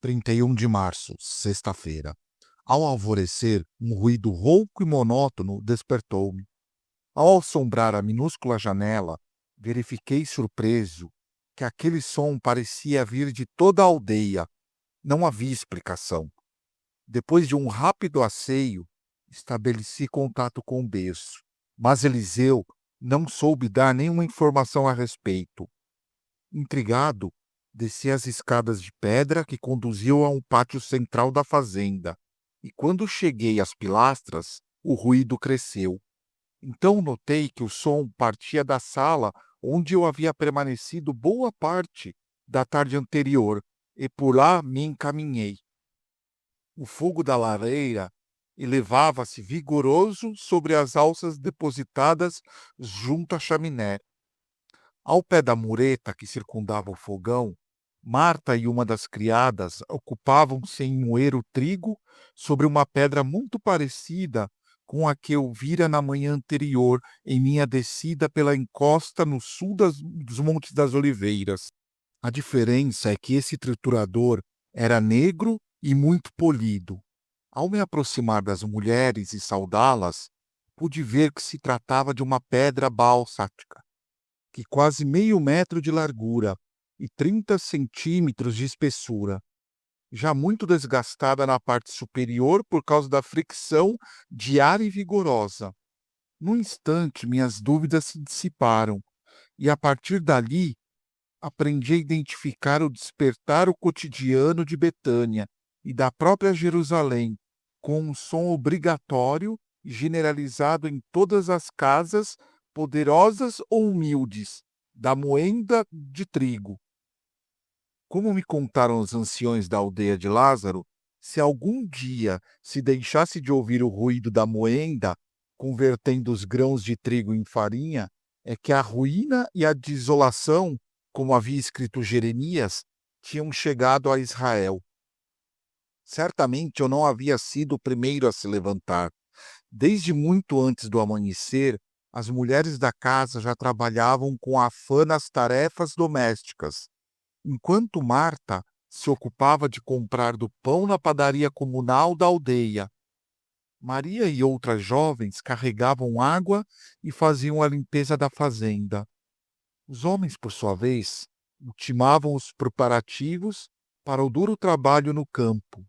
31 de março, sexta-feira. Ao alvorecer, um ruído rouco e monótono despertou-me. Ao assombrar a minúscula janela, verifiquei surpreso que aquele som parecia vir de toda a aldeia. Não havia explicação. Depois de um rápido asseio, estabeleci contato com o berço, mas Eliseu não soube dar nenhuma informação a respeito. Intrigado, desci as escadas de pedra que conduziam a um pátio central da fazenda, e quando cheguei às pilastras, o ruído cresceu. Então notei que o som partia da sala onde eu havia permanecido boa parte da tarde anterior, e por lá me encaminhei. O fogo da lareira elevava-se vigoroso sobre as alças depositadas junto à chaminé. Ao pé da mureta que circundava o fogão, Marta e uma das criadas ocupavam-se em moer o trigo sobre uma pedra muito parecida com a que eu vira na manhã anterior em minha descida pela encosta no sul dos Montes das Oliveiras. A diferença é que esse triturador era negro e muito polido. Ao me aproximar das mulheres e saudá-las, pude ver que se tratava de uma pedra bálstica que quase meio metro de largura e 30 centímetros de espessura, já muito desgastada na parte superior por causa da fricção diária e vigorosa. Num instante, minhas dúvidas se dissiparam, e a partir dali aprendi a identificar o despertar o cotidiano de Betânia e da própria Jerusalém, com um som obrigatório e generalizado em todas as casas, poderosas ou humildes, da moenda de trigo. Como me contaram os anciões da aldeia de Lázaro, se algum dia se deixasse de ouvir o ruído da moenda, convertendo os grãos de trigo em farinha, é que a ruína e a desolação, como havia escrito Jeremias, tinham chegado a Israel. Certamente eu não havia sido o primeiro a se levantar. Desde muito antes do amanhecer, as mulheres da casa já trabalhavam com afã nas tarefas domésticas, enquanto Marta se ocupava de comprar do pão na padaria comunal da aldeia. Maria e outras jovens carregavam água e faziam a limpeza da fazenda. Os homens, por sua vez, ultimavam os preparativos para o duro trabalho no campo.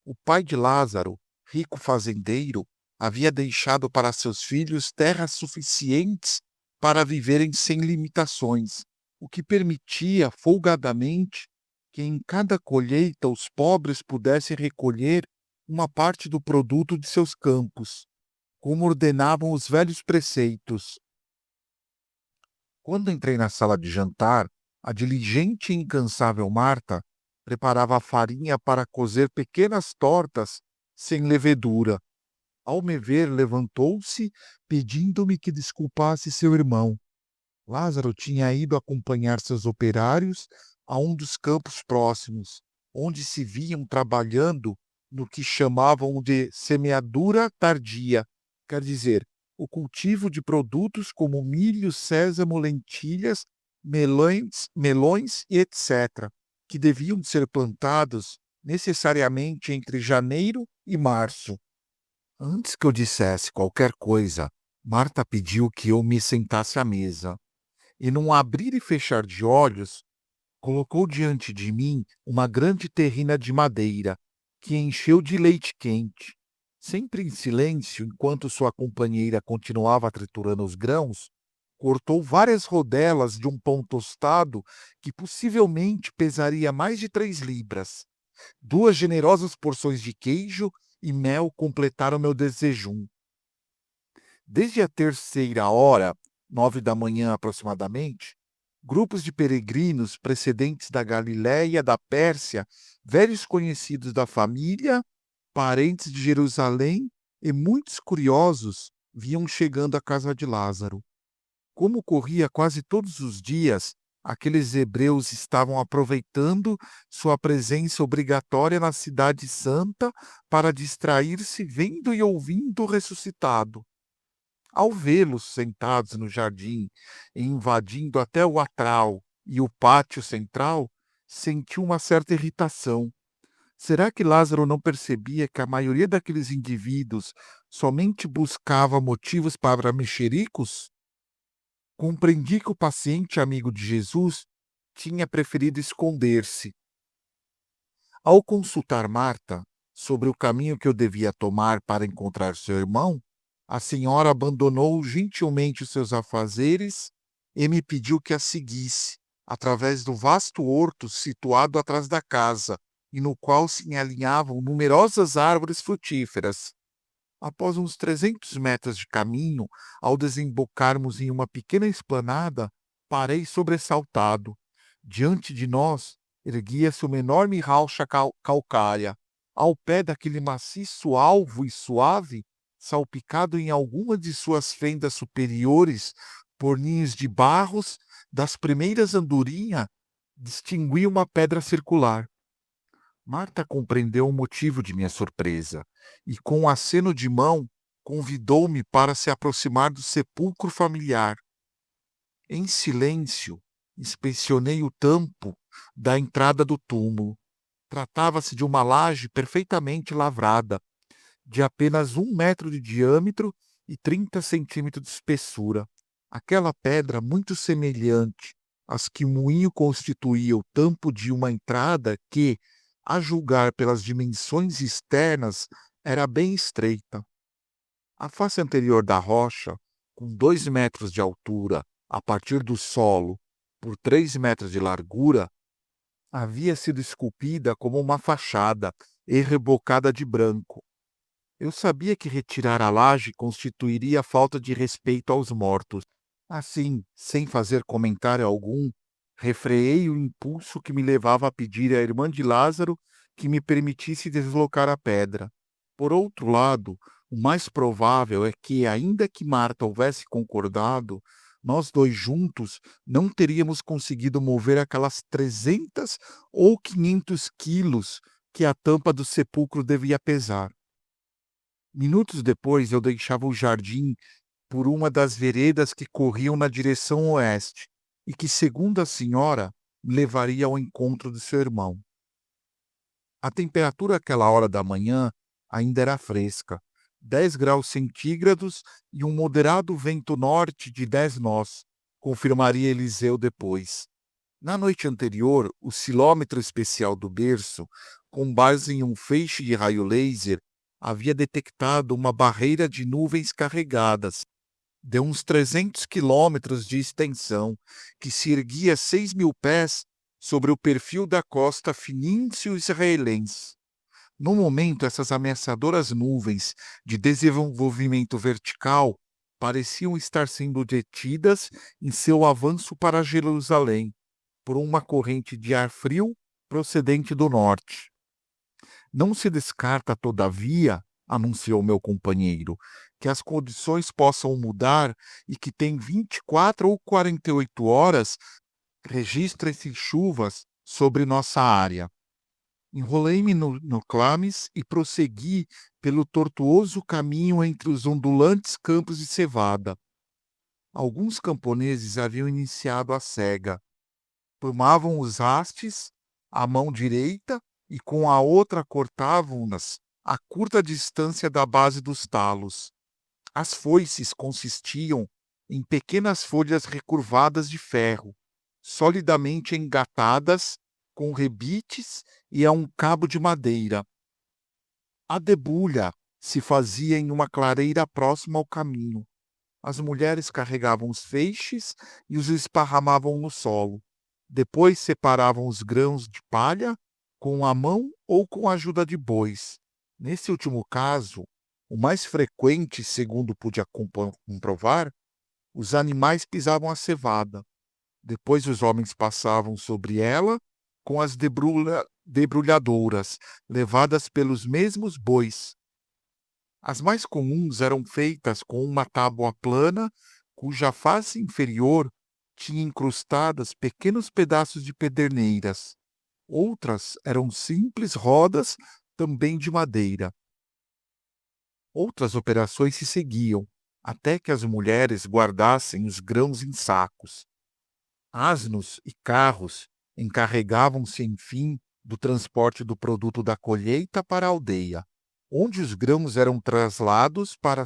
O pai de Lázaro, rico fazendeiro, havia deixado para seus filhos terras suficientes para viverem sem limitações, o que permitia folgadamente que em cada colheita os pobres pudessem recolher uma parte do produto de seus campos, como ordenavam os velhos preceitos. Quando entrei na sala de jantar, a diligente e incansável Marta preparava a farinha para cozer pequenas tortas sem levedura. Ao me ver, levantou-se, pedindo-me que desculpasse seu irmão. Lázaro tinha ido acompanhar seus operários a um dos campos próximos, onde se viam trabalhando no que chamavam de semeadura tardia, quer dizer, o cultivo de produtos como milho, sésamo, lentilhas, melões e etc., que deviam ser plantados necessariamente entre janeiro e março. Antes que eu dissesse qualquer coisa, Marta pediu que eu me sentasse à mesa, e num abrir e fechar de olhos, colocou diante de mim uma grande terrina de madeira, que encheu de leite quente. Sempre em silêncio, enquanto sua companheira continuava triturando os grãos, cortou várias rodelas de um pão tostado que possivelmente pesaria mais de 3 libras. 2 generosas porções de queijo e mel completaram meu desejum. Desde a terceira hora, 9 da manhã aproximadamente, grupos de peregrinos precedentes da Galiléia, da Pérsia, velhos conhecidos da família, parentes de Jerusalém e muitos curiosos vinham chegando à casa de Lázaro. Como ocorria quase todos os dias, aqueles hebreus estavam aproveitando sua presença obrigatória na Cidade Santa para distrair-se vendo e ouvindo o ressuscitado. Ao vê-los sentados no jardim e invadindo até o atral e o pátio central, senti uma certa irritação. Será que Lázaro não percebia que a maioria daqueles indivíduos somente buscava motivos para mexericos? Compreendi que o paciente amigo de Jesus tinha preferido esconder-se. Ao consultar Marta sobre o caminho que eu devia tomar para encontrar seu irmão, a senhora abandonou gentilmente os seus afazeres e me pediu que a seguisse, através do vasto horto situado atrás da casa, e no qual se alinhavam numerosas árvores frutíferas. Após uns 300 metros de caminho, ao desembocarmos em uma pequena esplanada, parei sobressaltado. Diante de nós, erguia-se uma enorme rocha calcária. Ao pé daquele maciço alvo e suave, salpicado em alguma de suas fendas superiores por ninhos de barros, das primeiras andorinhas, distingui uma pedra circular. Marta compreendeu o motivo de minha surpresa e, com um aceno de mão, convidou-me para se aproximar do sepulcro familiar. Em silêncio, inspecionei o tampo da entrada do túmulo. Tratava-se de uma laje perfeitamente lavrada, de apenas 1 metro de diâmetro e 30 centímetros de espessura. Aquela pedra, muito semelhante às que o moinho constituía o tampo de uma entrada que, a julgar pelas dimensões externas, era bem estreita. A face anterior da rocha, com 2 metros de altura a partir do solo por 3 metros de largura, havia sido esculpida como uma fachada e rebocada de branco. Eu sabia que retirar a laje constituiria falta de respeito aos mortos. Assim, sem fazer comentário algum, refreei o impulso que me levava a pedir à irmã de Lázaro que me permitisse deslocar a pedra. Por outro lado, o mais provável é que, ainda que Marta houvesse concordado, nós dois juntos não teríamos conseguido mover aquelas 300 ou 500 quilos que a tampa do sepulcro devia pesar. Minutos depois, eu deixava o jardim por uma das veredas que corriam na direção oeste e que, segundo a senhora, me levaria ao encontro de seu irmão. A temperatura àquela hora da manhã ainda era fresca, 10 graus centígrados e um moderado vento norte de 10 nós, confirmaria Eliseu depois. Na noite anterior, o silômetro especial do berço, com base em um feixe de raio laser, havia detectado uma barreira de nuvens carregadas, de uns 300 quilômetros de extensão, que se erguia 6.000 pés sobre o perfil da costa finício-israelense. No momento, essas ameaçadoras nuvens de desenvolvimento vertical pareciam estar sendo detidas em seu avanço para Jerusalém por uma corrente de ar frio procedente do norte. Não se descarta, todavia, anunciou meu companheiro, que as condições possam mudar e que tem 24 ou 48 horas registra-se chuvas sobre nossa área. Enrolei-me no clames e prossegui pelo tortuoso caminho entre os ondulantes campos de cevada. Alguns camponeses haviam iniciado a sega. Tomavam os hastes à mão direita e com a outra cortavam-nas a curta distância da base dos talos. As foices consistiam em pequenas folhas recurvadas de ferro, solidamente engatadas com rebites e a um cabo de madeira. A debulha se fazia em uma clareira próxima ao caminho. As mulheres carregavam os feixes e os esparramavam no solo. Depois separavam os grãos de palha com a mão ou com a ajuda de bois. Nesse último caso, o mais frequente, segundo pude comprovar, os animais pisavam a cevada. Depois os homens passavam sobre ela com as debrulhadoras, levadas pelos mesmos bois. As mais comuns eram feitas com uma tábua plana, cuja face inferior tinha incrustadas pequenos pedaços de pederneiras. Outras eram simples rodas, também de madeira. Outras operações se seguiam, até que as mulheres guardassem os grãos em sacos. Asnos e carros encarregavam-se, enfim, do transporte do produto da colheita para a aldeia, onde os grãos eram traslados para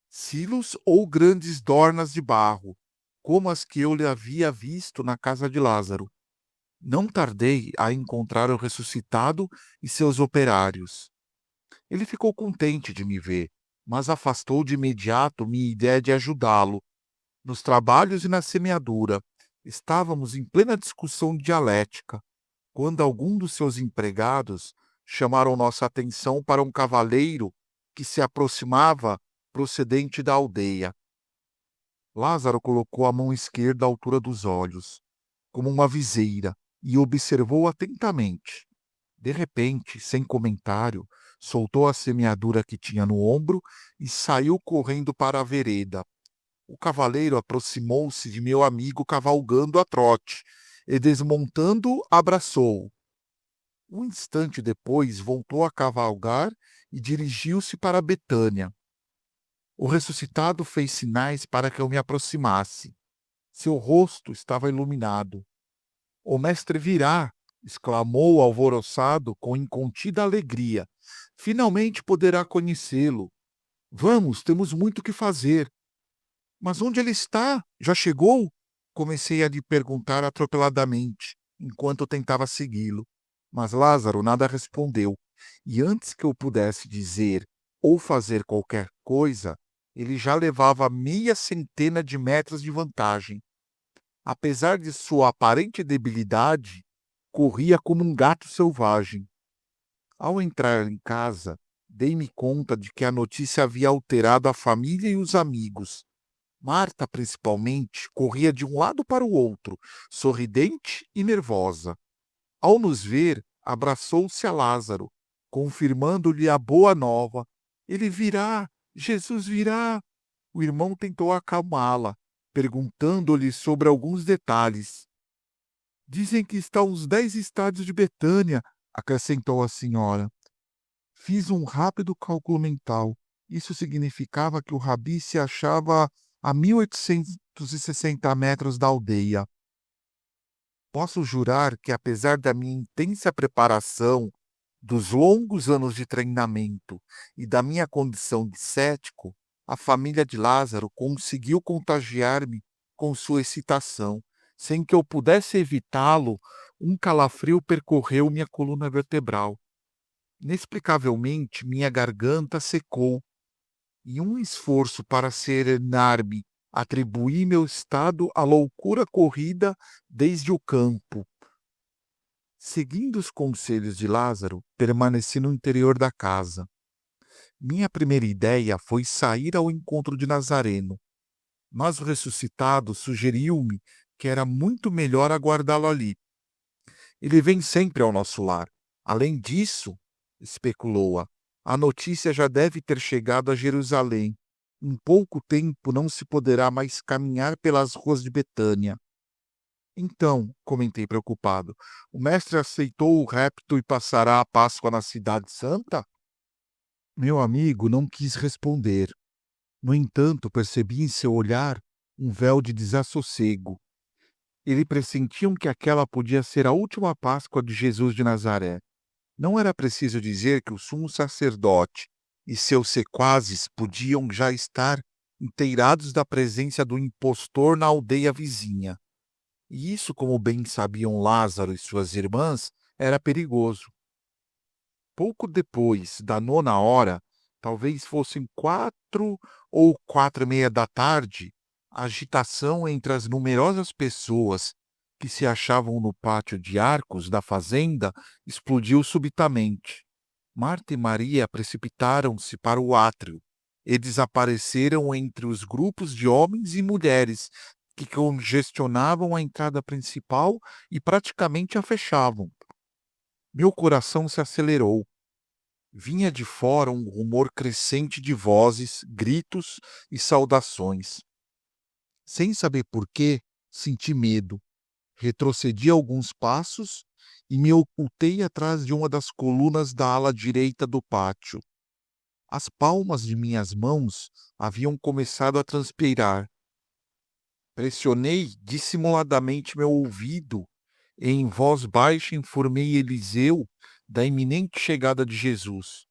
silos ou grandes dornas de barro, como as que eu lhe havia visto na casa de Lázaro. Não tardei a encontrar o ressuscitado e seus operários. Ele ficou contente de me ver, mas afastou de imediato minha ideia de ajudá-lo nos trabalhos e na semeadura. Estávamos em plena discussão dialética, quando algum dos seus empregados chamaram nossa atenção para um cavaleiro que se aproximava procedente da aldeia. Lázaro colocou a mão esquerda à altura dos olhos, como uma viseira, e observou atentamente. De repente, sem comentário, soltou a semeadura que tinha no ombro e saiu correndo para a vereda. O cavaleiro aproximou-se de meu amigo cavalgando a trote e, desmontando, abraçou-o. Um instante depois, voltou a cavalgar e dirigiu-se para Betânia. O ressuscitado fez sinais para que eu me aproximasse. Seu rosto estava iluminado. "O mestre virá!" exclamou alvoroçado com incontida alegria. "Finalmente poderá conhecê-lo. Vamos, temos muito que fazer." "Mas onde ele está? Já chegou?" Comecei a lhe perguntar atropeladamente, enquanto tentava segui-lo. Mas Lázaro nada respondeu, e antes que eu pudesse dizer ou fazer qualquer coisa, ele já levava meia centena de metros de vantagem. Apesar de sua aparente debilidade, corria como um gato selvagem. Ao entrar em casa, dei-me conta de que a notícia havia alterado a família e os amigos. Marta, principalmente, corria de um lado para o outro, sorridente e nervosa. Ao nos ver, abraçou-se a Lázaro, confirmando-lhe a boa nova. "Ele virá! Jesus virá!" O irmão tentou acalmá-la, perguntando-lhe sobre alguns detalhes. "Dizem que está a uns 10 estádios de Betânia", acrescentou a senhora. Fiz um rápido cálculo mental. Isso significava que o rabi se achava a 1860 metros da aldeia. Posso jurar que, apesar da minha intensa preparação, dos longos anos de treinamento e da minha condição de cético, a família de Lázaro conseguiu contagiar-me com sua excitação. Sem que eu pudesse evitá-lo, um calafrio percorreu minha coluna vertebral. Inexplicavelmente, minha garganta secou. Em um esforço para serenar-me, atribuí meu estado à loucura corrida desde o campo. Seguindo os conselhos de Lázaro, permaneci no interior da casa. Minha primeira ideia foi sair ao encontro de Nazareno, mas o ressuscitado sugeriu-me que era muito melhor aguardá-lo ali. "Ele vem sempre ao nosso lar. Além disso", especulou-a, "a notícia já deve ter chegado a Jerusalém. Em pouco tempo não se poderá mais caminhar pelas ruas de Betânia." "Então", comentei preocupado, "o mestre aceitou o rapto e passará a Páscoa na Cidade Santa?" Meu amigo não quis responder. No entanto, percebi em seu olhar um véu de desassossego. Ele pressentiu que aquela podia ser a última Páscoa de Jesus de Nazaré. Não era preciso dizer que o sumo sacerdote e seus sequazes podiam já estar inteirados da presença do impostor na aldeia vizinha. E isso, como bem sabiam Lázaro e suas irmãs, era perigoso. Pouco depois da 9ª, talvez fossem 4 ou 4:30 da tarde, a agitação entre as numerosas pessoas que se achavam no pátio de arcos da fazenda explodiu subitamente. Marta e Maria precipitaram-se para o átrio e desapareceram entre os grupos de homens e mulheres que congestionavam a entrada principal e praticamente a fechavam. Meu coração se acelerou. Vinha de fora um rumor crescente de vozes, gritos e saudações. Sem saber por quê, senti medo. Retrocedi alguns passos e me ocultei atrás de uma das colunas da ala direita do pátio. As palmas de minhas mãos haviam começado a transpirar. Pressionei dissimuladamente meu ouvido e em voz baixa informei Eliseu da iminente chegada de Jesus.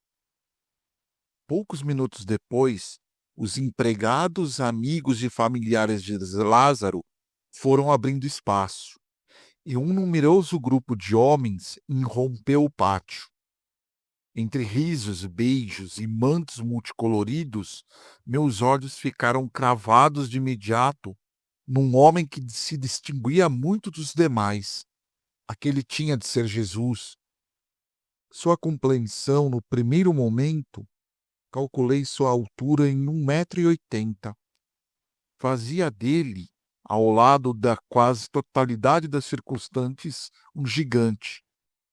Poucos minutos depois, os empregados, amigos e familiares de Lázaro foram abrindo espaço, e um numeroso grupo de homens irrompeu o pátio. Entre risos, beijos e mantos multicoloridos, meus olhos ficaram cravados de imediato num homem que se distinguia muito dos demais. Aquele tinha de ser Jesus. Sua compreensão, no primeiro momento, calculei sua altura em 1,80 m. Fazia dele, ao lado da quase totalidade das circunstantes, um gigante.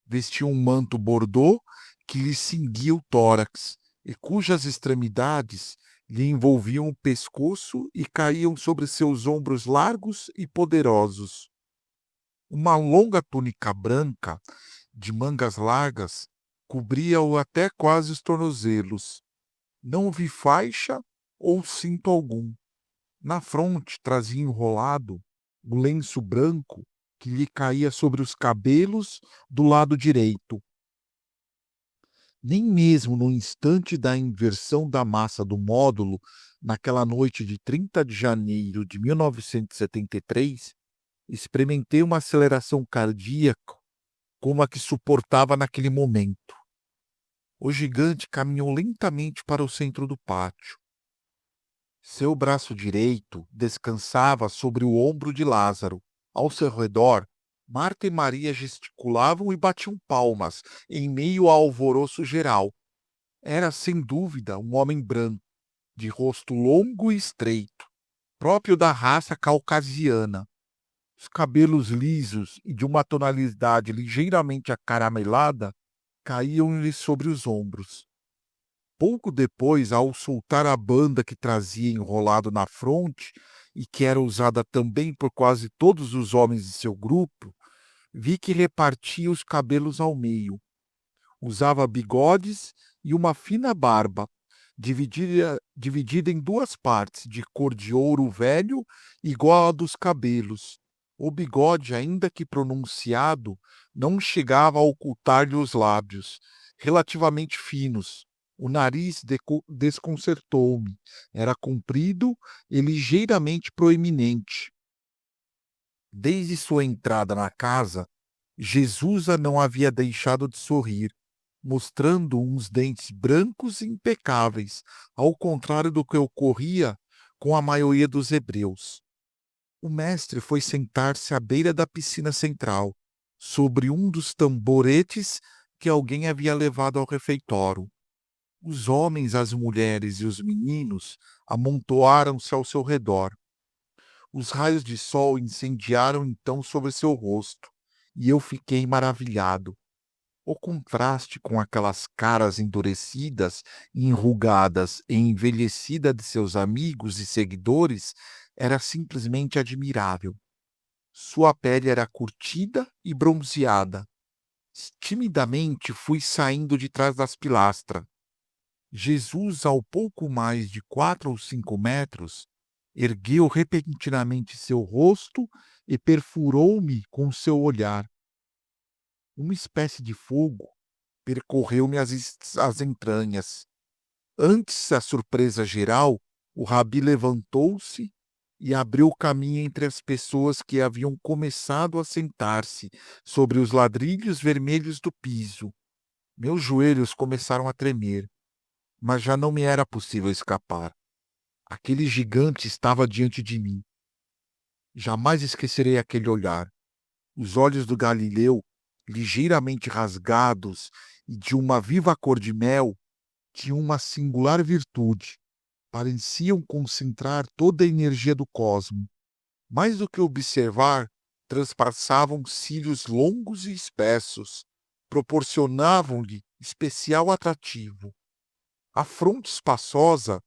Vestia um manto bordô que lhe cingia o tórax e cujas extremidades lhe envolviam o pescoço e caíam sobre seus ombros largos e poderosos. Uma longa túnica branca, de mangas largas, cobria-o até quase os tornozelos. Não vi faixa ou cinto algum. Na fronte trazia enrolado um lenço branco que lhe caía sobre os cabelos do lado direito. Nem mesmo no instante da inversão da massa do módulo, naquela noite de 30 de janeiro de 1973, experimentei uma aceleração cardíaca como a que suportava naquele momento. O gigante caminhou lentamente para o centro do pátio. Seu braço direito descansava sobre o ombro de Lázaro. Ao seu redor, Marta e Maria gesticulavam e batiam palmas, em meio ao alvoroço geral. Era, sem dúvida, um homem branco, de rosto longo e estreito, próprio da raça caucasiana. Os cabelos lisos e de uma tonalidade ligeiramente acaramelada caíam-lhe sobre os ombros. Pouco depois, ao soltar a banda que trazia enrolado na fronte e que era usada também por quase todos os homens de seu grupo, vi que repartia os cabelos ao meio. Usava bigodes e uma fina barba, dividida em duas partes, de cor de ouro velho, igual à dos cabelos. O bigode, ainda que pronunciado, não chegava a ocultar-lhe os lábios, relativamente finos. O nariz desconcertou-me. Era comprido e ligeiramente proeminente. Desde sua entrada na casa, Jesus não havia deixado de sorrir, mostrando uns dentes brancos e impecáveis, ao contrário do que ocorria com a maioria dos hebreus. O mestre foi sentar-se à beira da piscina central, sobre um dos tamboretes que alguém havia levado ao refeitório. Os homens, as mulheres e os meninos amontoaram-se ao seu redor. Os raios de sol incendiaram então sobre seu rosto, e eu fiquei maravilhado. O contraste com aquelas caras endurecidas, enrugadas e envelhecidas de seus amigos e seguidores era simplesmente admirável. Sua pele era curtida e bronzeada. Timidamente fui saindo de trás das pilastras. Jesus, ao pouco mais de 4 ou 5 metros, ergueu repentinamente seu rosto e perfurou-me com seu olhar. Uma espécie de fogo percorreu-me as entranhas. Antes da surpresa geral, o rabi levantou-se e abriu o caminho entre as pessoas que haviam começado a sentar-se sobre os ladrilhos vermelhos do piso. Meus joelhos começaram a tremer, mas já não me era possível escapar. Aquele gigante estava diante de mim. Jamais esquecerei aquele olhar. Os olhos do Galileu, ligeiramente rasgados e de uma viva cor de mel, tinham uma singular virtude. Pareciam concentrar toda a energia do cosmo. Mais do que observar, transpassavam cílios longos e espessos, proporcionavam-lhe especial atrativo. A fronte espaçosa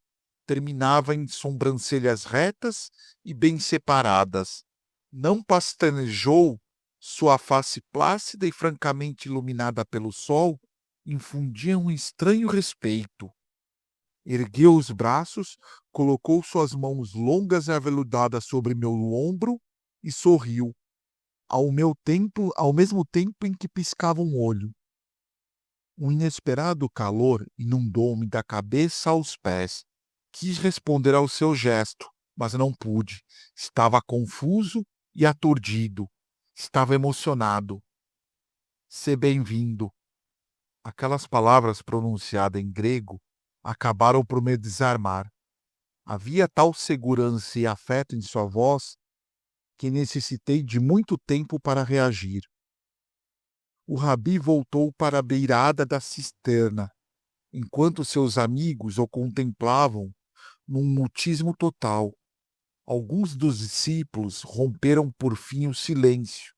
terminava em sobrancelhas retas e bem separadas. Não pastanejou, sua face plácida e francamente iluminada pelo sol infundia um estranho respeito. Ergueu os braços, colocou suas mãos longas e aveludadas sobre meu ombro e sorriu. ao mesmo tempo em que piscava um olho. Um inesperado calor inundou-me da cabeça aos pés. Quis responder ao seu gesto, mas não pude. Estava confuso e aturdido. Estava emocionado. "Se bem-vindo." Aquelas palavras pronunciadas em grego acabaram por me desarmar. Havia tal segurança e afeto em sua voz que necessitei de muito tempo para reagir. O rabi voltou para a beirada da cisterna, enquanto seus amigos o contemplavam num mutismo total. Alguns dos discípulos romperam por fim o silêncio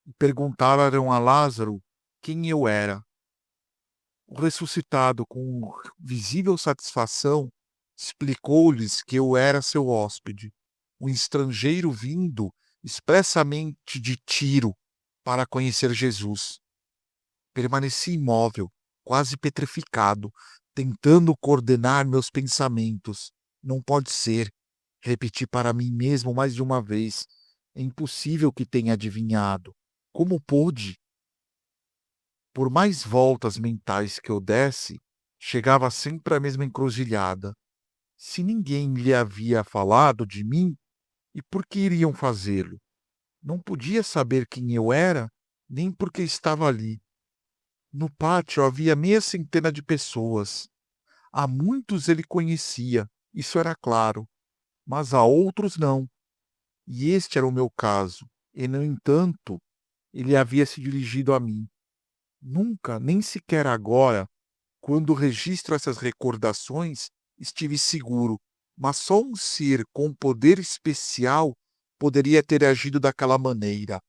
e perguntaram a Lázaro quem eu era. O ressuscitado, com visível satisfação, explicou-lhes que eu era seu hóspede, um estrangeiro vindo expressamente de Tiro para conhecer Jesus. Permaneci imóvel, quase petrificado, tentando coordenar meus pensamentos. "Não pode ser", repeti para mim mesmo mais de uma vez. "É impossível que tenha adivinhado. Como pôde?" Por mais voltas mentais que eu desse, chegava sempre à mesma encruzilhada. Se ninguém lhe havia falado de mim, e por que iriam fazê-lo? Não podia saber quem eu era, nem por que estava ali. No pátio havia meia centena de pessoas. A muitos ele conhecia, isso era claro, mas a outros não. E este era o meu caso. E, no entanto, ele havia se dirigido a mim. Nunca, nem sequer agora, quando registro essas recordações, estive seguro, mas só um ser com poder especial poderia ter agido daquela maneira,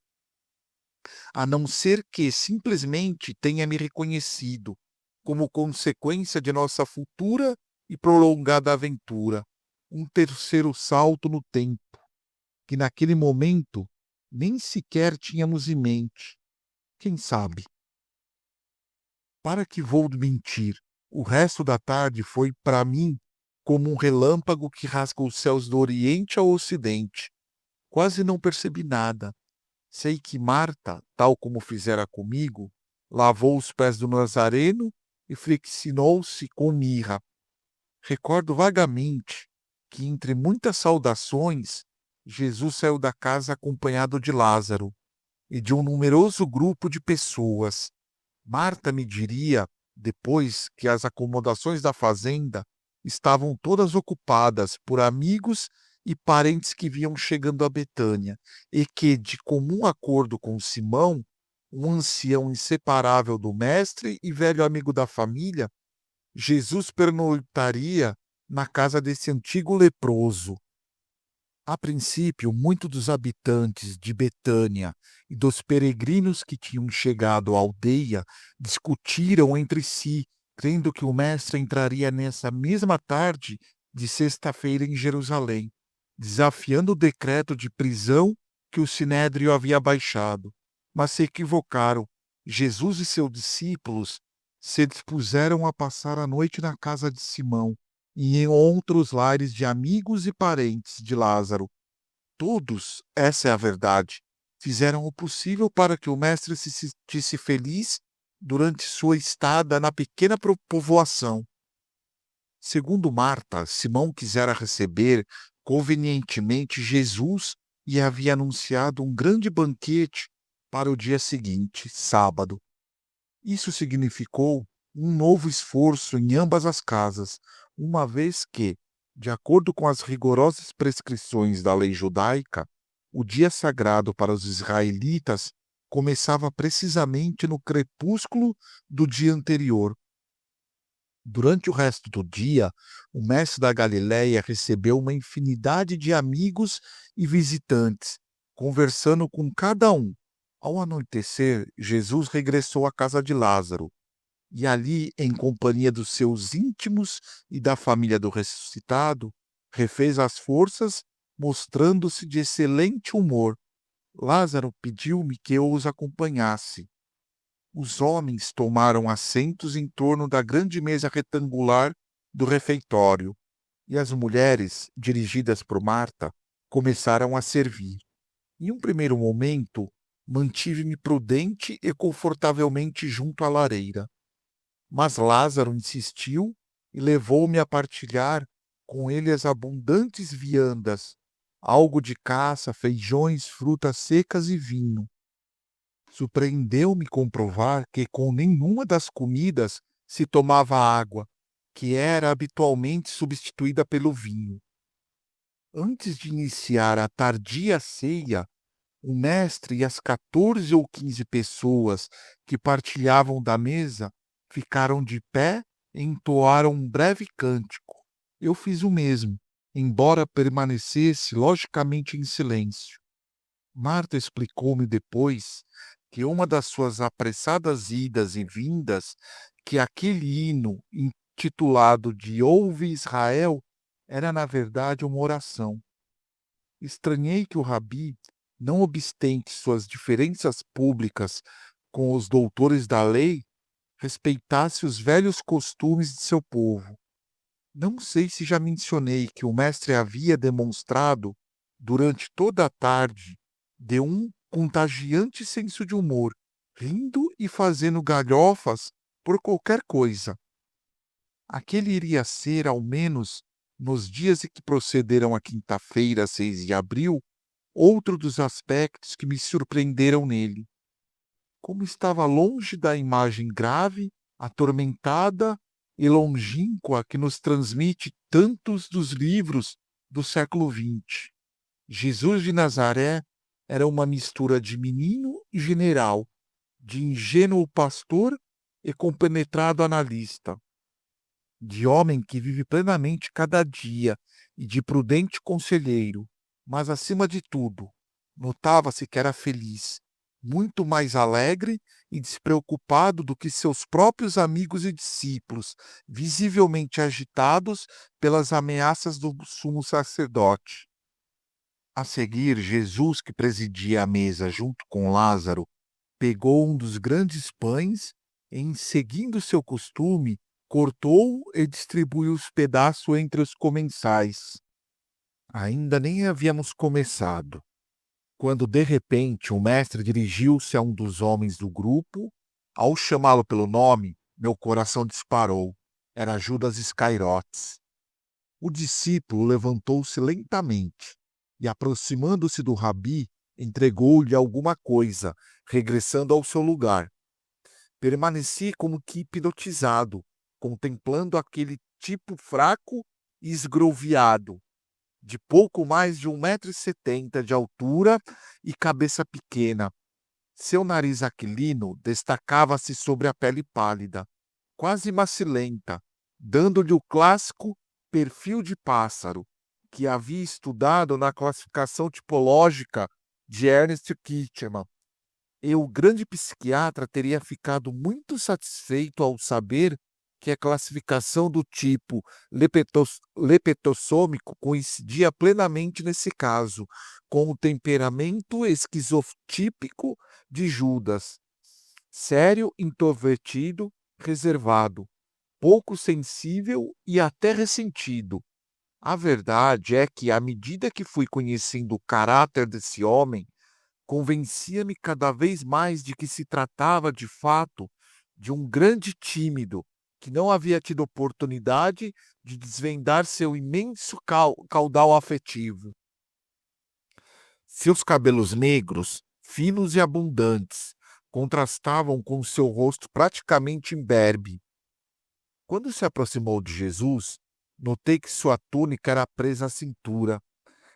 a não ser que simplesmente tenha me reconhecido, como consequência de nossa futura e prolongada aventura, um terceiro salto no tempo, que naquele momento nem sequer tínhamos em mente. Quem sabe? Para que vou mentir? O resto da tarde foi para mim como um relâmpago que rasga os céus do Oriente ao Ocidente. Quase não percebi nada. Sei que Marta, tal como fizera comigo, lavou os pés do Nazareno e friccionou-se com mirra. Recordo vagamente que, entre muitas saudações, Jesus saiu da casa acompanhado de Lázaro e de um numeroso grupo de pessoas. Marta me diria, depois, que as acomodações da fazenda estavam todas ocupadas por amigos e parentes que vinham chegando a Betânia, e que, de comum acordo com Simão, um ancião inseparável do mestre e velho amigo da família, Jesus pernoitaria na casa desse antigo leproso. A princípio, muitos dos habitantes de Betânia e dos peregrinos que tinham chegado à aldeia discutiram entre si, crendo que o mestre entraria nessa mesma tarde de sexta-feira em Jerusalém, desafiando o decreto de prisão que o sinédrio havia baixado. Mas se equivocaram. Jesus e seus discípulos se dispuseram a passar a noite na casa de Simão e em outros lares de amigos e parentes de Lázaro. Todos, essa é a verdade, fizeram o possível para que o mestre se sentisse feliz durante sua estada na pequena povoação. Segundo Marta, Simão quisera receber convenientemente Jesus e havia anunciado um grande banquete para o dia seguinte, sábado. Isso significou um novo esforço em ambas as casas, uma vez que, de acordo com as rigorosas prescrições da lei judaica, o dia sagrado para os israelitas começava precisamente no crepúsculo do dia anterior. Durante o resto do dia, o mestre da Galiléia recebeu uma infinidade de amigos e visitantes, conversando com cada um. Ao anoitecer, Jesus regressou à casa de Lázaro, e ali, em companhia dos seus íntimos e da família do ressuscitado, refez as forças, mostrando-se de excelente humor. Lázaro pediu-me que eu os acompanhasse. Os homens tomaram assentos em torno da grande mesa retangular do refeitório, e as mulheres, dirigidas por Marta, começaram a servir. Em um primeiro momento, mantive-me prudente e confortavelmente junto à lareira. Mas Lázaro insistiu e levou-me a partilhar com ele as abundantes viandas, algo de caça, feijões, frutas secas e vinho. Surpreendeu-me comprovar que com nenhuma das comidas se tomava água, que era habitualmente substituída pelo vinho. Antes de iniciar a tardia ceia, o mestre e as 14 ou 15 pessoas que partilhavam da mesa ficaram de pé e entoaram um breve cântico. Eu fiz o mesmo, embora permanecesse logicamente em silêncio. Marta explicou-me depois que uma das suas apressadas idas e vindas, que aquele hino intitulado de Ouve Israel era na verdade uma oração. Estranhei que o rabi, não obstante suas diferenças públicas com os doutores da lei, respeitasse os velhos costumes de seu povo. Não sei se já mencionei que o mestre havia demonstrado, durante toda a tarde, de um contagiante senso de humor, rindo e fazendo galhofas por qualquer coisa. Aquele iria ser, ao menos, nos dias em que procederam a quinta-feira, 6 de abril, outro dos aspectos que me surpreenderam nele. Como estava longe da imagem grave, atormentada e longínqua que nos transmite tantos dos livros do século XX. Jesus de Nazaré era uma mistura de menino e general, de ingênuo pastor e compenetrado analista, de homem que vive plenamente cada dia e de prudente conselheiro, mas acima de tudo, notava-se que era feliz, muito mais alegre e despreocupado do que seus próprios amigos e discípulos, visivelmente agitados pelas ameaças do sumo sacerdote. A seguir, Jesus, que presidia a mesa junto com Lázaro, pegou um dos grandes pães e, em seguindo seu costume, cortou e distribuiu os pedaços entre os comensais. Ainda nem havíamos começado, quando de repente o mestre dirigiu-se a um dos homens do grupo. Ao chamá-lo pelo nome, meu coração disparou. Era Judas Iscariotes. O discípulo levantou-se lentamente e, aproximando-se do rabi, entregou-lhe alguma coisa, regressando ao seu lugar. Permaneci como que hipnotizado, contemplando aquele tipo fraco e esgroviado, de pouco mais de 1,70 m de altura e cabeça pequena. Seu nariz aquilino destacava-se sobre a pele pálida, quase macilenta, dando-lhe o clássico perfil de pássaro que havia estudado na classificação tipológica de Ernest Kittmann. E o grande psiquiatra teria ficado muito satisfeito ao saber que a classificação do tipo lepetossômico coincidia plenamente nesse caso, com o temperamento esquizotípico de Judas: sério, introvertido, reservado, pouco sensível e até ressentido. A verdade é que, à medida que fui conhecendo o caráter desse homem, convencia-me cada vez mais de que se tratava, de fato, de um grande tímido que não havia tido oportunidade de desvendar seu imenso caudal afetivo. Seus cabelos negros, finos e abundantes, contrastavam com seu rosto praticamente imberbe. Quando se aproximou de Jesus, notei que sua túnica era presa à cintura.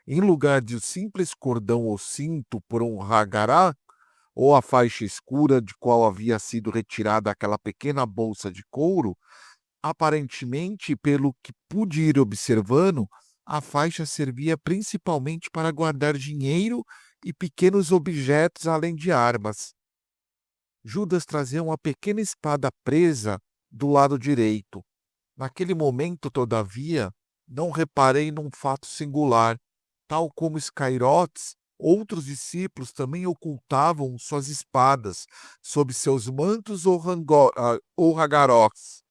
Em lugar de um simples cordão ou cinto por um hagará, ou a faixa escura de qual havia sido retirada aquela pequena bolsa de couro, aparentemente, pelo que pude ir observando, a faixa servia principalmente para guardar dinheiro e pequenos objetos além de armas. Judas trazia uma pequena espada presa do lado direito. Naquele momento, todavia, não reparei num fato singular. Tal como Iscariotes, outros discípulos também ocultavam suas espadas sob seus mantos ou hagarós.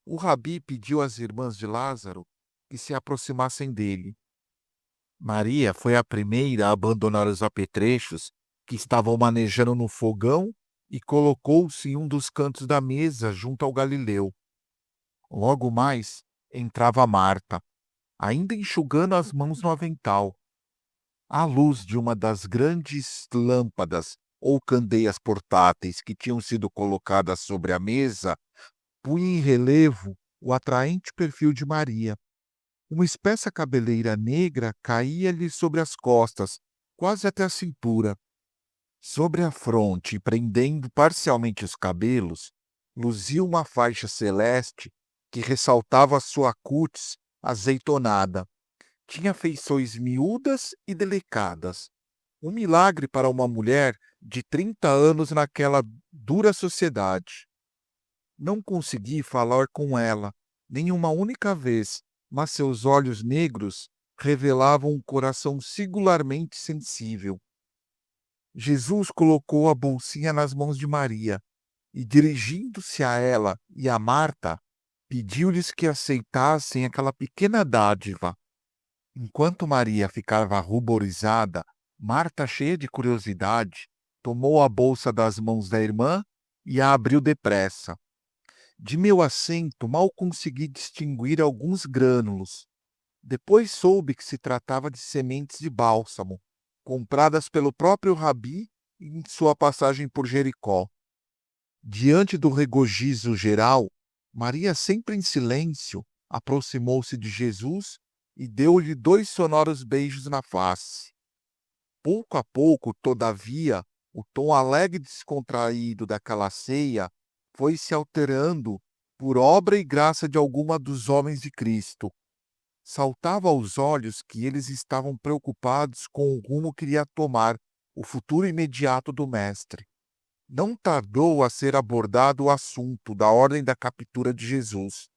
O rabi pediu às irmãs de Lázaro que se aproximassem dele. Maria foi a primeira a abandonar os apetrechos que estavam manejando no fogão e colocou-se em um dos cantos da mesa junto ao Galileu. Logo mais entrava Marta, ainda enxugando as mãos no avental. À luz de uma das grandes lâmpadas ou candeias portáteis que tinham sido colocadas sobre a mesa, punha em relevo o atraente perfil de Maria. Uma espessa cabeleira negra caía-lhe sobre as costas, quase até a cintura. Sobre a fronte, prendendo parcialmente os cabelos, luzia uma faixa celeste que ressaltava sua cútis azeitonada. Tinha feições miúdas e delicadas. Um milagre para uma mulher de 30 anos naquela dura sociedade. Não consegui falar com ela, nem uma única vez, mas seus olhos negros revelavam um coração singularmente sensível. Jesus colocou a bolsinha nas mãos de Maria e, dirigindo-se a ela e a Marta, pediu-lhes que aceitassem aquela pequena dádiva. Enquanto Maria ficava ruborizada, Marta, cheia de curiosidade, tomou a bolsa das mãos da irmã e a abriu depressa. De meu assento, mal consegui distinguir alguns grânulos. Depois soube que se tratava de sementes de bálsamo, compradas pelo próprio Rabi em sua passagem por Jericó. Diante do regozijo geral, Maria, sempre em silêncio, aproximou-se de Jesus e deu-lhe 2 sonoros beijos na face. Pouco a pouco, todavia, o tom alegre e descontraído daquela ceia foi se alterando por obra e graça de alguma dos homens de Cristo. Saltava aos olhos que eles estavam preocupados com o rumo que iria tomar o futuro imediato do Mestre. Não tardou a ser abordado o assunto da ordem da captura de Jesus,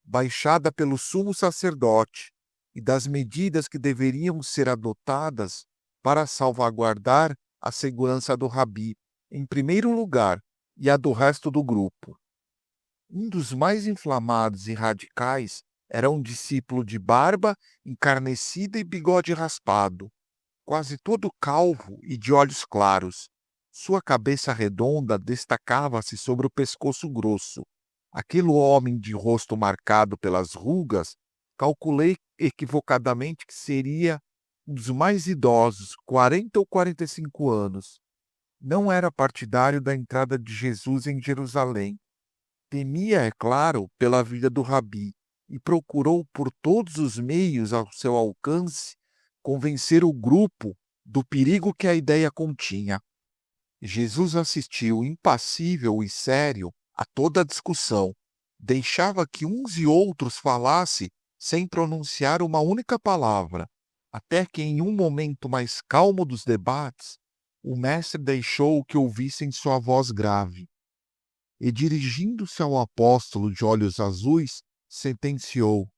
baixada pelo sumo sacerdote, e das medidas que deveriam ser adotadas para salvaguardar a segurança do Rabi, em primeiro lugar, e a do resto do grupo. Um dos mais inflamados e radicais era um discípulo de barba encarnecida e bigode raspado, quase todo calvo e de olhos claros. Sua cabeça redonda destacava-se sobre o pescoço grosso. Aquele homem de rosto marcado pelas rugas, calculei equivocadamente que seria um dos mais idosos, 40 ou 45 anos. Não era partidário da entrada de Jesus em Jerusalém. Temia, é claro, pela vida do Rabi e procurou por todos os meios ao seu alcance convencer o grupo do perigo que a ideia continha. Jesus assistiu impassível e sério a toda a discussão. Deixava que uns e outros falassem sem pronunciar uma única palavra, até que em um momento mais calmo dos debates, o mestre deixou que ouvissem sua voz grave. E dirigindo-se ao apóstolo de olhos azuis, sentenciou: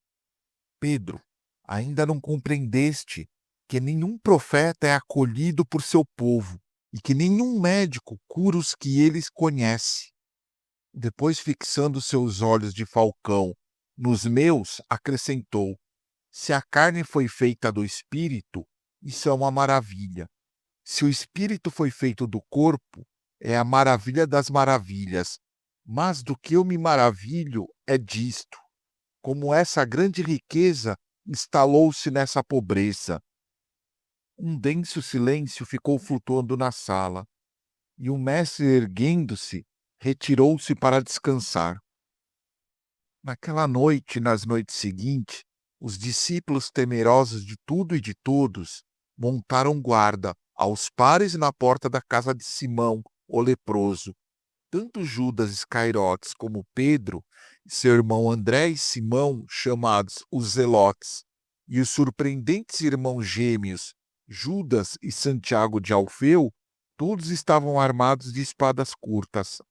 Pedro, ainda não compreendeste que nenhum profeta é acolhido por seu povo e que nenhum médico cura os que eles conhece. Depois, fixando seus olhos de falcão nos meus, acrescentou: se a carne foi feita do espírito, isso é uma maravilha. Se o espírito foi feito do corpo, é a maravilha das maravilhas. Mas do que eu me maravilho é disto: como essa grande riqueza instalou-se nessa pobreza. Um denso silêncio ficou flutuando na sala, e o mestre, erguendo-se, retirou-se para descansar. Naquela noite e nas noites seguintes, os discípulos, temerosos de tudo e de todos, montaram guarda aos pares na porta da casa de Simão, o leproso. Tanto Judas Iscariotes como Pedro, seu irmão André e Simão, chamados os Zelotes, e os surpreendentes irmãos gêmeos, Judas e Santiago de Alfeu, todos estavam armados de espadas curtas,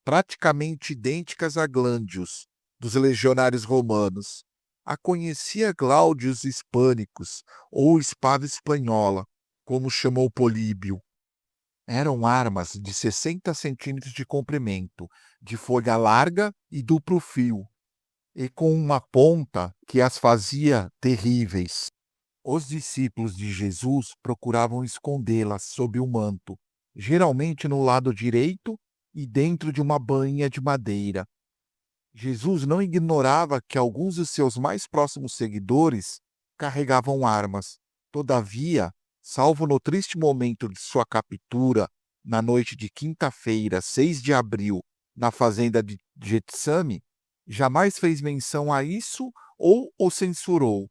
praticamente idênticas a glândios dos legionários romanos. A conhecia Gláudios Hispânicos, ou espada espanhola, como chamou Políbio. Eram armas de 60 centímetros de comprimento, de folha larga e duplo fio, e com uma ponta que as fazia terríveis. Os discípulos de Jesus procuravam escondê-las sob o manto, geralmente no lado direito e dentro de uma bainha de madeira. Jesus não ignorava que alguns de seus mais próximos seguidores carregavam armas. Todavia, salvo no triste momento de sua captura, na noite de quinta-feira, 6 de abril, na fazenda de Getsame, jamais fez menção a isso ou o censurou.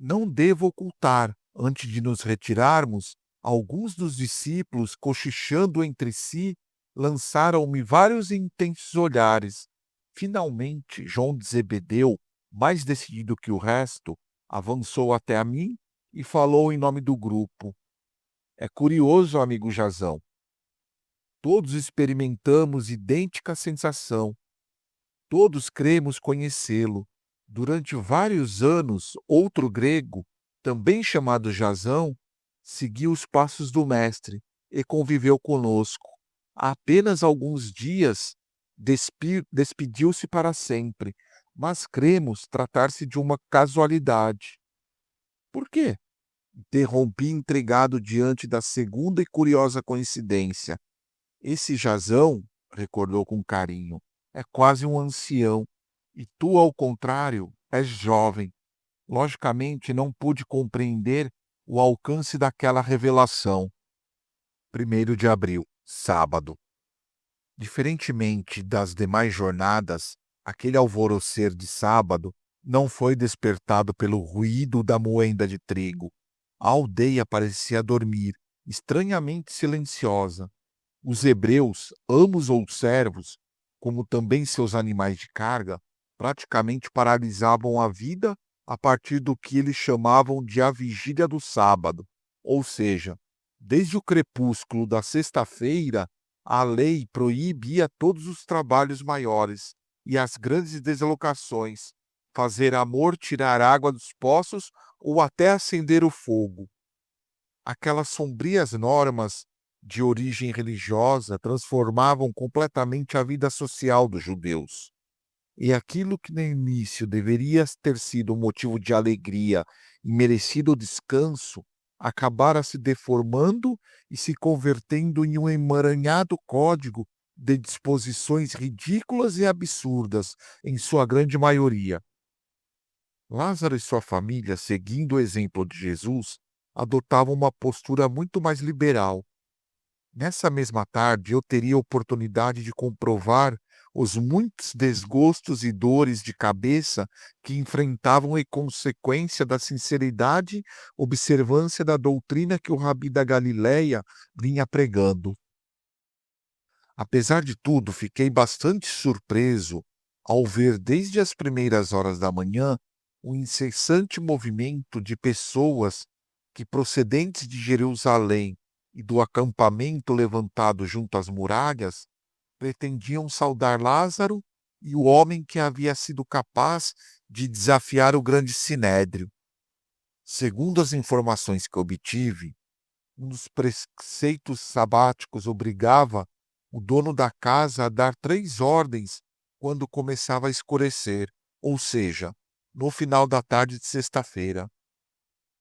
Não devo ocultar, antes de nos retirarmos, alguns dos discípulos, cochichando entre si, lançaram-me vários intensos olhares. Finalmente, João de Zebedeu, mais decidido que o resto, avançou até a mim e falou em nome do grupo. É curioso, amigo Jazão. Todos experimentamos idêntica sensação. Todos cremos conhecê-lo. Durante vários anos, outro grego, também chamado Jazão, seguiu os passos do mestre e conviveu conosco. Há apenas alguns dias despediu-se para sempre, mas cremos tratar-se de uma casualidade. Por quê? Interrompi intrigado diante da segunda e curiosa coincidência. Esse Jazão, recordou com carinho, é quase um ancião, e tu, ao contrário, és jovem. Logicamente, não pude compreender o alcance daquela revelação. 1º de abril, sábado. Diferentemente das demais jornadas, aquele alvorecer de sábado não foi despertado pelo ruído da moenda de trigo. A aldeia parecia dormir, estranhamente silenciosa. Os hebreus, amos ou servos, como também seus animais de carga, praticamente paralisavam a vida a partir do que eles chamavam de a vigília do sábado, ou seja, desde o crepúsculo da sexta-feira, a lei proibia todos os trabalhos maiores e as grandes deslocações, fazer amor, tirar água dos poços ou até acender o fogo. Aquelas sombrias normas de origem religiosa transformavam completamente a vida social dos judeus. E aquilo que no início deveria ter sido um motivo de alegria e merecido descanso, acabara se deformando e se convertendo em um emaranhado código de disposições ridículas e absurdas, em sua grande maioria. Lázaro e sua família, seguindo o exemplo de Jesus, adotavam uma postura muito mais liberal. Nessa mesma tarde, eu teria a oportunidade de comprovar os muitos desgostos e dores de cabeça que enfrentavam em consequência da sinceridade observância da doutrina que o Rabi da Galileia vinha pregando. Apesar de tudo, fiquei bastante surpreso ao ver desde as primeiras horas da manhã um incessante movimento de pessoas que, procedentes de Jerusalém e do acampamento levantado junto às muralhas, pretendiam saudar Lázaro e o homem que havia sido capaz de desafiar o grande sinédrio. Segundo as informações que obtive, um dos preceitos sabáticos obrigava o dono da casa a dar 3 ordens quando começava a escurecer, ou seja, no final da tarde de sexta-feira.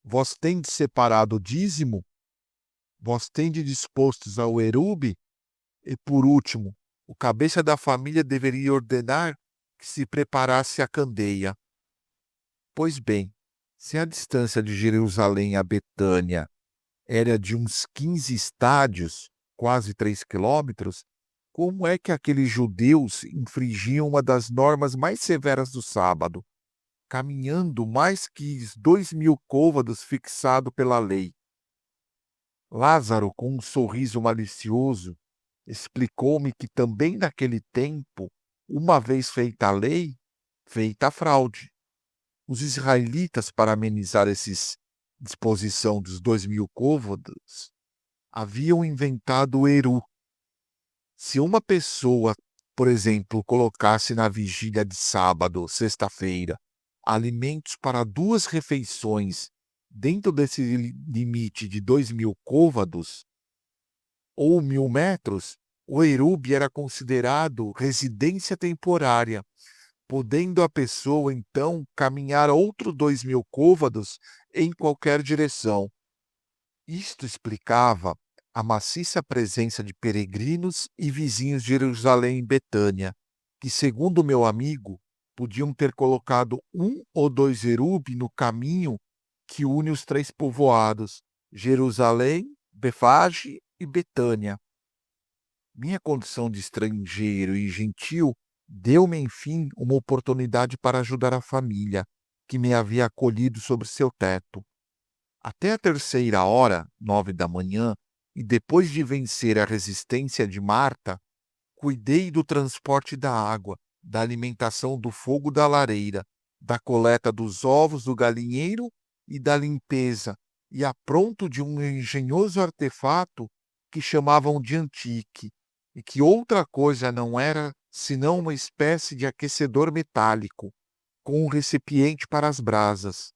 Vós tendes separado o dízimo? Vós tendes dispostos ao erube? E por último, o cabeça da família deveria ordenar que se preparasse a candeia. Pois bem, se a distância de Jerusalém a Betânia era de uns 15 estádios, quase 3 quilômetros, como é que aqueles judeus infringiam uma das normas mais severas do sábado, caminhando mais que 2.000 côvados fixado pela lei? Lázaro, com um sorriso malicioso, explicou-me que também naquele tempo, uma vez feita a lei, feita a fraude. Os israelitas, para amenizar essa disposição dos 2.000 côvados, haviam inventado o Eru. Se uma pessoa, por exemplo, colocasse na vigília de sábado, sexta-feira, alimentos para 2 refeições dentro desse limite de 2.000 côvados, ou 1.000 metros, o Erube era considerado residência temporária, podendo a pessoa então caminhar outros 2.000 côvados em qualquer direção. Isto explicava a maciça presença de peregrinos e vizinhos de Jerusalém e Betânia, que, segundo meu amigo, podiam ter colocado 1 ou 2 erubes no caminho que une os 3 povoados, Jerusalém, Befage e Betânia. Minha condição de estrangeiro e gentil deu-me, enfim, uma oportunidade para ajudar a família, que me havia acolhido sobre seu teto. Até a 3ª hora, 9 da manhã, e depois de vencer a resistência de Marta, cuidei do transporte da água, da alimentação do fogo da lareira, da coleta dos ovos do galinheiro e da limpeza, e apronto de um engenhoso artefato que chamavam de antique, e que outra coisa não era senão uma espécie de aquecedor metálico, com um recipiente para as brasas.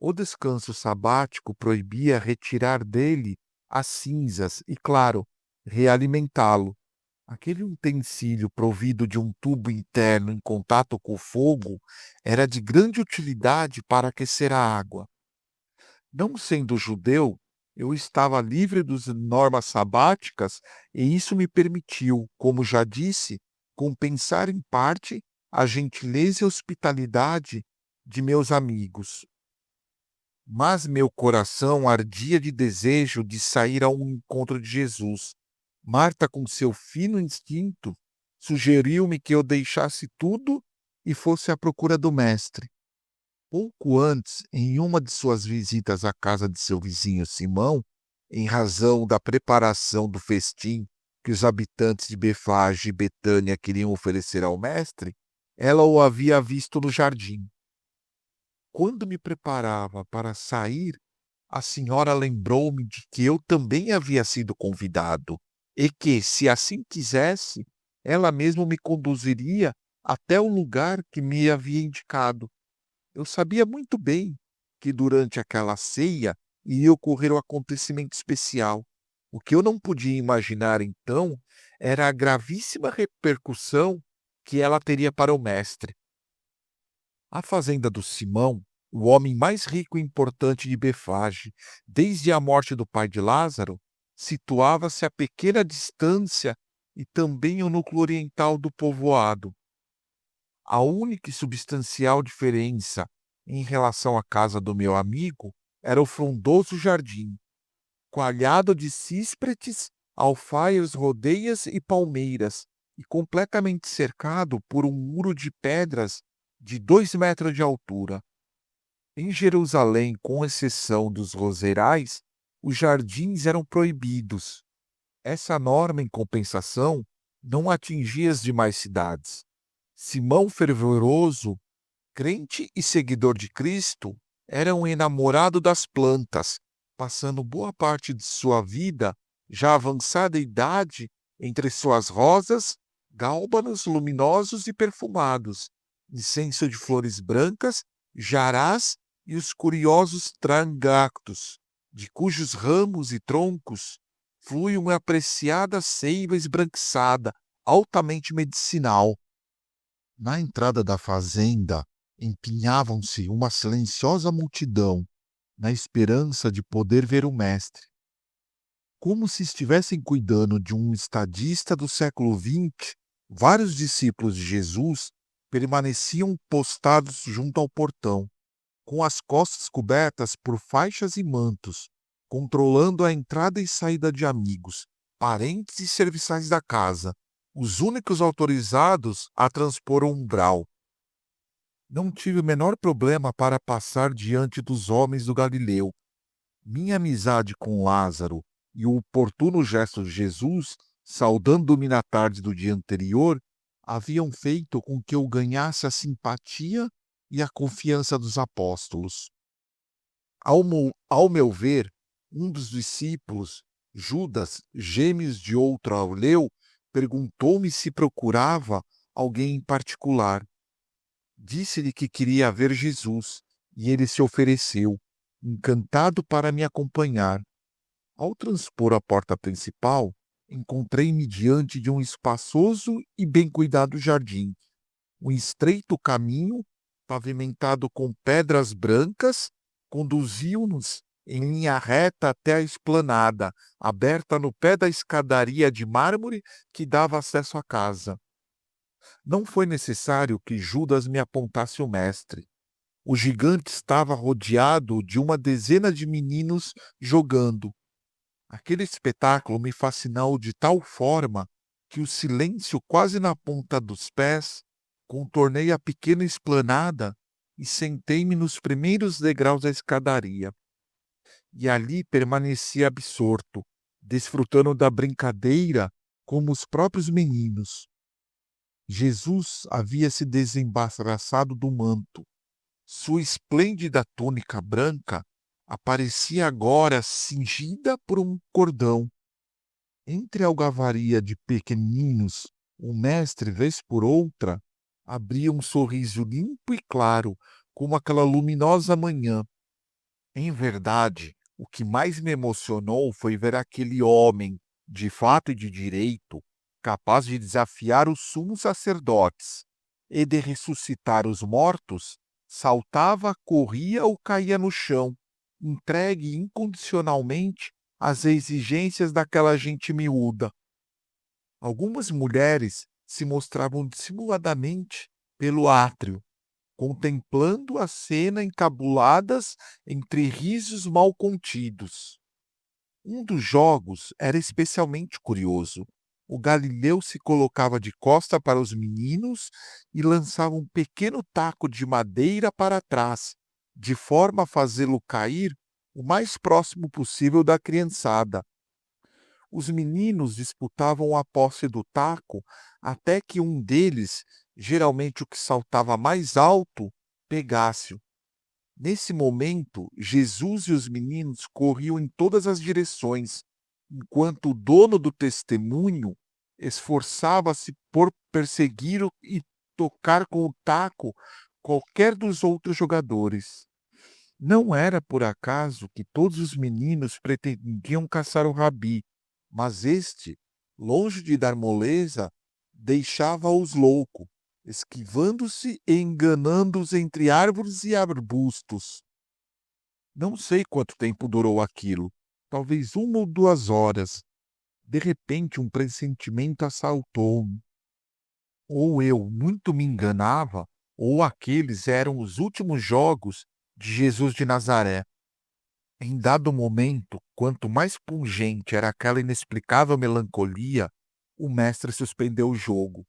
O descanso sabático proibia retirar dele as cinzas e, claro, realimentá-lo. Aquele utensílio provido de um tubo interno em contato com o fogo era de grande utilidade para aquecer a água. Não sendo judeu, eu estava livre das normas sabáticas e isso me permitiu, como já disse, compensar em parte a gentileza e hospitalidade de meus amigos. Mas meu coração ardia de desejo de sair ao encontro de Jesus. Marta, com seu fino instinto, sugeriu-me que eu deixasse tudo e fosse à procura do mestre. Pouco antes, em uma de suas visitas à casa de seu vizinho Simão, em razão da preparação do festim que os habitantes de Befage e Betânia queriam oferecer ao mestre, ela o havia visto no jardim. Quando me preparava para sair, a senhora lembrou-me de que eu também havia sido convidado e que, se assim quisesse, ela mesma me conduziria até o lugar que me havia indicado. Eu sabia muito bem que durante aquela ceia iria ocorrer um acontecimento especial. O que eu não podia imaginar então era a gravíssima repercussão que ela teria para o mestre. A fazenda do Simão, o homem mais rico e importante de Befage, desde a morte do pai de Lázaro, situava-se a pequena distância e também o núcleo oriental do povoado. A única e substancial diferença em relação à casa do meu amigo era o frondoso jardim, coalhado de císpretes, alfaias, rodeias e palmeiras, e completamente cercado por um muro de pedras de 2 metros de altura. Em Jerusalém, com exceção dos roseirais, os jardins eram proibidos. Essa norma, em compensação, não atingia as demais cidades. Simão fervoroso, crente e seguidor de Cristo, era um enamorado das plantas, passando boa parte de sua vida, já avançada idade, entre suas rosas, gálbanos luminosos e perfumados, incenso de flores brancas, jarás e os curiosos trangactos, de cujos ramos e troncos flui uma apreciada seiva esbranquiçada, altamente medicinal. Na entrada da fazenda, empinhavam-se uma silenciosa multidão, na esperança de poder ver o mestre. Como se estivessem cuidando de um estadista do século XX, vários discípulos de Jesus permaneciam postados junto ao portão, com as costas cobertas por faixas e mantos, controlando a entrada e saída de amigos, parentes e serviçais da casa, os únicos autorizados a transpor o umbral. Não tive o menor problema para passar diante dos homens do Galileu. Minha amizade com Lázaro e o oportuno gesto de Jesus, saudando-me na tarde do dia anterior, haviam feito com que eu ganhasse a simpatia e a confiança dos apóstolos. Ao meu ver, um dos discípulos, Judas, gêmeos de outro Aleu, perguntou-me se procurava alguém em particular. Disse-lhe que queria ver Jesus, e ele se ofereceu, encantado para me acompanhar. Ao transpor a porta principal, encontrei-me diante de um espaçoso e bem cuidado jardim, Um estreito caminho, pavimentado com pedras brancas, conduziu-nos em linha reta até a esplanada, aberta no pé da escadaria de mármore que dava acesso à casa. Não foi necessário que Judas me apontasse o mestre. O gigante estava rodeado de uma dezena de meninos jogando. Aquele espetáculo me fascinou de tal forma que o silêncio quase na ponta dos pés contornei a pequena esplanada e sentei-me nos primeiros degraus da escadaria. E ali permaneci absorto, desfrutando da brincadeira como os próprios meninos. Jesus havia se desembaraçado do manto. Sua esplêndida túnica branca aparecia agora cingida por um cordão. Entre a algavaria de pequeninos, o mestre, vez por outra, abria um sorriso limpo e claro, como aquela luminosa manhã. Em verdade, o que mais me emocionou foi ver aquele homem, de fato e de direito, capaz de desafiar os sumos sacerdotes e de ressuscitar os mortos, saltava, corria ou caía no chão, entregue incondicionalmente às exigências daquela gente miúda. Algumas mulheres se mostravam dissimuladamente pelo átrio, contemplando a cena encabuladas entre risos mal contidos. Um dos jogos era especialmente curioso. O Galileu se colocava de costa para os meninos e lançava um pequeno taco de madeira para trás, de forma a fazê-lo cair o mais próximo possível da criançada. Os meninos disputavam a posse do taco até que um deles, geralmente o que saltava mais alto, pegasse-o. Nesse momento, Jesus e os meninos corriam em todas as direções, enquanto o dono do testemunho esforçava-se por perseguir e tocar com o taco qualquer dos outros jogadores. Não era por acaso que todos os meninos pretendiam caçar o rabi, mas este, longe de dar moleza, deixava-os loucos, esquivando-se e enganando-os entre árvores e arbustos. Não sei quanto tempo durou aquilo, talvez 1 ou 2 horas. De repente, um pressentimento assaltou-me. Ou eu muito me enganava, ou aqueles eram os últimos jogos de Jesus de Nazaré. Em dado momento, quanto mais pungente era aquela inexplicável melancolia, o mestre suspendeu o jogo.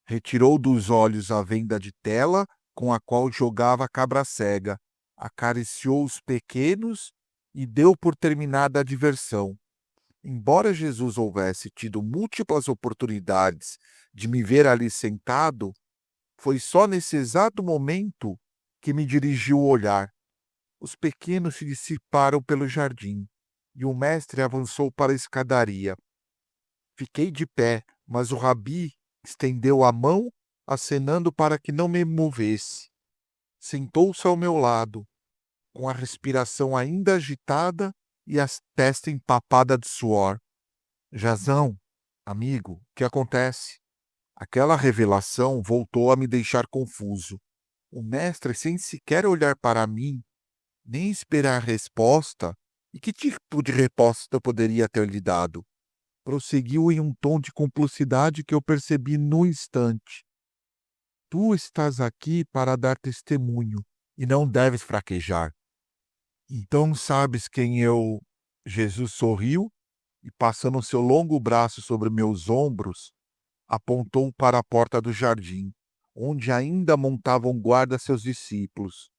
Retirou dos olhos a venda de tela com a qual jogava a cabra cega, acariciou os pequenos e deu por terminada a diversão. Embora Jesus houvesse tido múltiplas oportunidades de me ver ali sentado, foi só nesse exato momento que me dirigiu o olhar. Os pequenos se dissiparam pelo jardim e o mestre avançou para a escadaria. Fiquei de pé, mas o rabi estendeu a mão, acenando para que não me movesse. Sentou-se ao meu lado, com a respiração ainda agitada e a testa empapada de suor. Jazão, amigo, o que acontece? Aquela revelação voltou a me deixar confuso. O mestre, sem sequer olhar para mim, nem esperar resposta, e que tipo de resposta eu poderia ter lhe dado? Prosseguiu em um tom de cumplicidade que eu percebi no instante. Tu estás aqui para dar testemunho e não deves fraquejar. Então sabes quem eu. Jesus sorriu e, passando seu longo braço sobre meus ombros, apontou para a porta do jardim, onde ainda montavam guarda seus discípulos.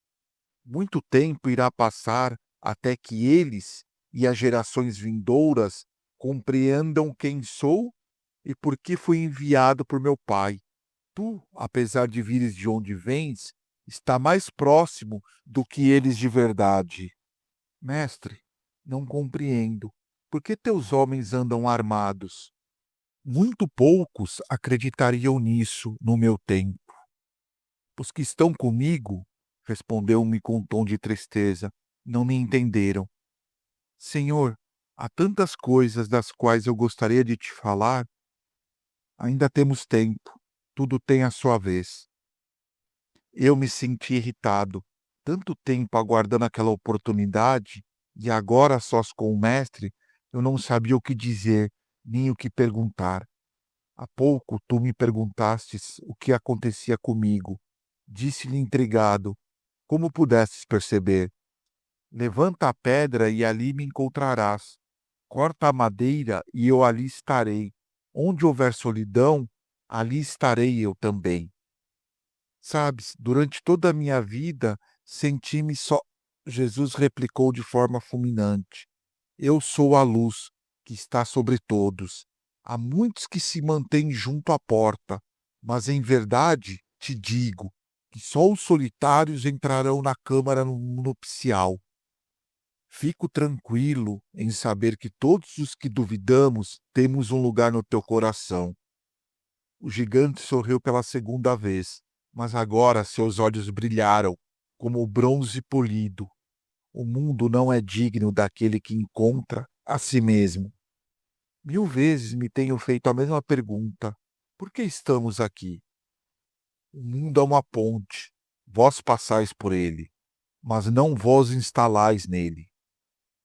Muito tempo irá passar até que eles e as gerações vindouras compreendam quem sou e por que fui enviado por meu Pai. Tu, apesar de vires de onde vens, está mais próximo do que eles de verdade. Mestre, não compreendo. Por que teus homens andam armados? Muito poucos acreditariam nisso no meu tempo. Os que estão comigo, respondeu-me com um tom de tristeza, não me entenderam. Senhor, há tantas coisas das quais eu gostaria de te falar. Ainda temos tempo. Tudo tem a sua vez. Eu me senti irritado. Tanto tempo aguardando aquela oportunidade, e agora, a sós com o mestre, eu não sabia o que dizer, nem o que perguntar. Há pouco tu me perguntastes o que acontecia comigo. Disse-lhe intrigado: como pudestes perceber? Levanta a pedra e ali me encontrarás. Corta a madeira e eu ali estarei. Onde houver solidão, ali estarei eu também. Sabes, durante toda a minha vida, senti-me só. Jesus replicou de forma fulminante: eu sou a luz que está sobre todos. Há muitos que se mantêm junto à porta, mas em verdade te digo que só os solitários entrarão na câmara nupcial. Fico tranquilo em saber que todos os que duvidamos temos um lugar no teu coração. O gigante sorriu pela segunda vez, mas agora seus olhos brilharam como o bronze polido. O mundo não é digno daquele que encontra a si mesmo. 1000 vezes me tenho feito a mesma pergunta: por que estamos aqui? O mundo é uma ponte. Vós passais por ele, mas não vós instalais nele.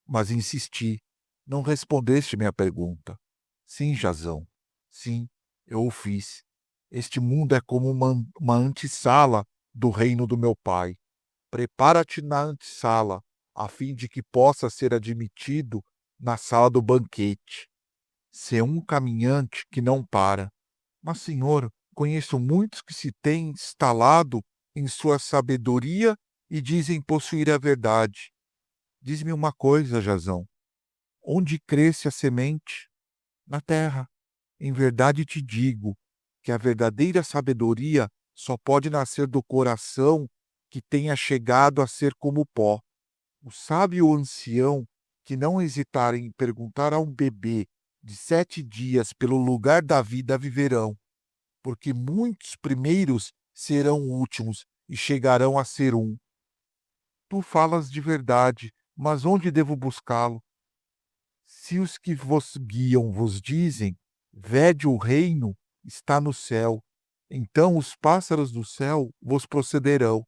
Mas insisti. Não respondeste minha pergunta. Sim, Jazão. Sim, eu o fiz. Este mundo é como uma antessala do reino do meu pai. Prepara-te na antessala, a fim de que possa ser admitido na sala do banquete. Sê um caminhante que não para. Mas, senhor, conheço muitos que se têm instalado em sua sabedoria e dizem possuir a verdade. Diz-me uma coisa, Jazão. Onde cresce a semente? Na terra. Em verdade te digo que a verdadeira sabedoria só pode nascer do coração que tenha chegado a ser como pó. O sábio ancião que não hesitar em perguntar a um bebê de 7 dias pelo lugar da vida viverão, porque muitos primeiros serão últimos e chegarão a ser um. Tu falas de verdade, mas onde devo buscá-lo? Se os que vos guiam vos dizem: vede o reino está no céu, então os pássaros do céu vos procederão.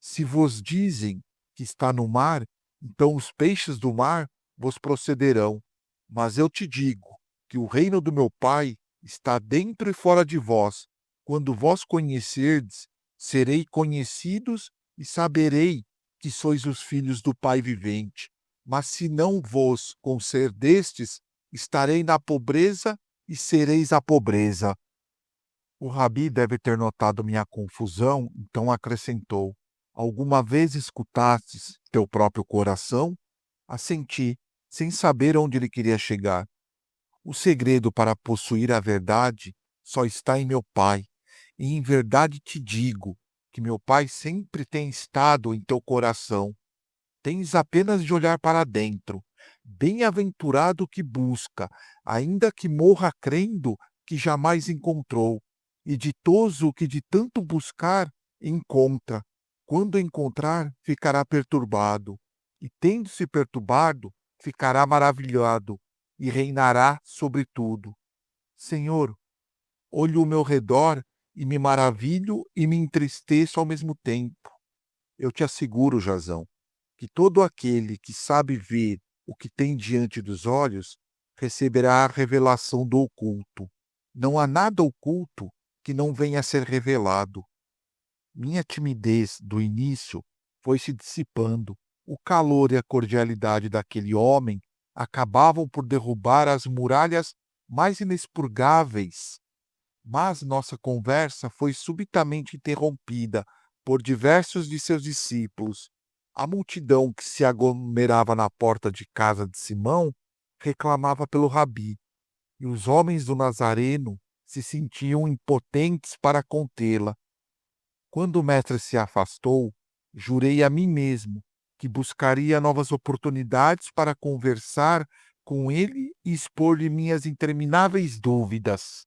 Se vos dizem que está no mar, então os peixes do mar vos procederão. Mas eu te digo que o reino do meu Pai está dentro e fora de vós. Quando vós conhecerdes, serei conhecidos e saberei que sois os filhos do Pai vivente. Mas se não vos concedestes, estarei na pobreza e sereis a pobreza. O rabi deve ter notado minha confusão, então acrescentou: alguma vez escutastes teu próprio coração? Assenti, sem saber onde ele queria chegar. O segredo para possuir a verdade só está em meu Pai. E em verdade te digo que meu Pai sempre tem estado em teu coração. Tens apenas de olhar para dentro. Bem-aventurado o que busca, ainda que morra crendo que jamais encontrou. E ditoso o que de tanto buscar encontra. Quando encontrar, ficará perturbado. E tendo-se perturbado, ficará maravilhado e reinará sobre tudo. Senhor, olho ao meu redor e me maravilho e me entristeço ao mesmo tempo. Eu te asseguro, Jazão, que todo aquele que sabe ver o que tem diante dos olhos receberá a revelação do oculto. Não há nada oculto que não venha a ser revelado. Minha timidez do início foi se dissipando. O calor e a cordialidade daquele homem acabavam por derrubar as muralhas mais inexpurgáveis. Mas nossa conversa foi subitamente interrompida por diversos de seus discípulos. A multidão que se aglomerava na porta de casa de Simão reclamava pelo rabi, e os homens do Nazareno se sentiam impotentes para contê-la. Quando o mestre se afastou, jurei a mim mesmo que buscaria novas oportunidades para conversar com ele e expor-lhe minhas intermináveis dúvidas.